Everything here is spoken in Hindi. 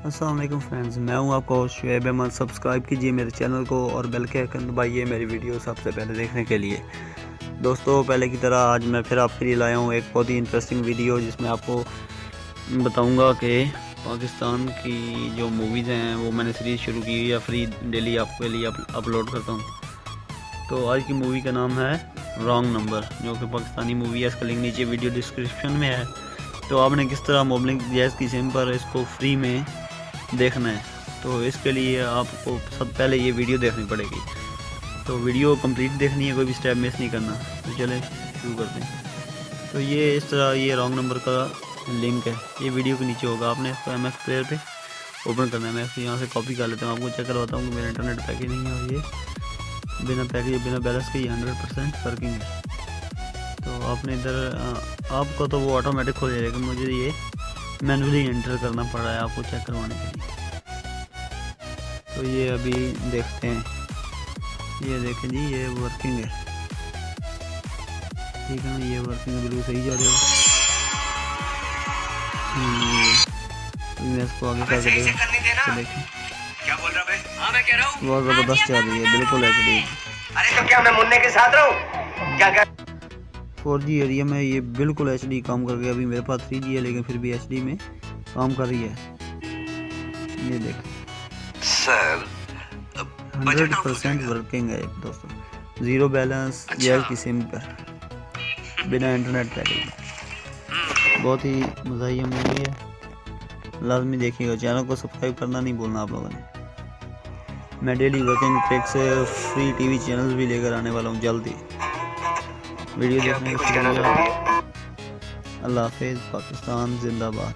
अस्सलाम वालेकुम फ्रेंड्स, मैं हूं आपका होस्ट शुएब अहमद। सब्सक्राइब कीजिए मेरे चैनल को और बेल के आइकन दबाइए मेरी वीडियो सबसे पहले देखने के लिए। दोस्तों, पहले की तरह आज मैं फिर आपके लिए लाया हूं एक बहुत ही इंटरेस्टिंग वीडियो, जिसमें आपको बताऊंगा कि पाकिस्तान की जो मूवीज़ हैं वो मैंने सीरीज़ शुरू की है या फ्री डेली आपके लिए अपलोड करता हूँ। तो आज की मूवी का नाम है रॉन्ग नंबर, जो कि पाकिस्तानी मूवी है। इसका लिंक नीचे वीडियो डिस्क्रिप्शन में है। तो आपने किस तरह मोबलिंग जैज़ की सिम पर इसको फ्री में देखना है, तो इसके लिए आपको सब पहले ये वीडियो देखनी पड़ेगी। तो वीडियो कंप्लीट देखनी है, कोई भी स्टेप मिस नहीं करना। तो चलें शुरू करते हैं। तो ये इस तरह ये रॉन्ग नंबर का लिंक है, ये वीडियो के नीचे होगा। आपने इसको MX प्लेयर पे ओपन करना है। मैं इसको यहाँ से कॉपी कर लेता हूँ, आपको चेक करवाता हूँ कि मेरा इंटरनेट पैकेज नहीं है और ये बिना पैकेज बिना बैलेंस के ये 100% वर्किंग है। तो आपने इधर आपको तो वो ऑटोमेटिक हो जाएगा, लेकिन मुझे ये मैनुअली एंटर करना पड़ रहा है आपको चेक करवाने के लिए। तो ये अभी देखते हैं, ये देखें जी, ये वर्किंग है। ठीक है ना, ये वर्किंग है, बिल्कुल सही जा रहे हो। मैं इसको आगे करके देखें, क्या बोल रहा भाई? हाँ मैं कह रहा हूँ बहुत ज़बरदस्त चल रही है, बिल्कुल HD। अरे तो क्या मैं मुन्ने के साथ रहूँ क्या? 4G एरिया में ये बिल्कुल HD काम कर गया। अभी मेरे पास 3G है, लेकिन फिर भी HD में काम कर रही है। ये देख सर 100% वर्किंग है दोस्तों, ज़ीरो बैलेंस जैज़ की सिम पर बिना इंटरनेट पैकेज। बहुत ही मज़ाहिया मूवी है, लाजमी देखिएगा। चैनल को सब्सक्राइब करना नहीं भूलना आप लोगों ने। मैं daily working tricks free TV channels भी लेकर आने वाला हूँ जल्दी। वीडियो देखने के लिए अल्लाह हाफिज़। पाकिस्तान जिंदाबाद।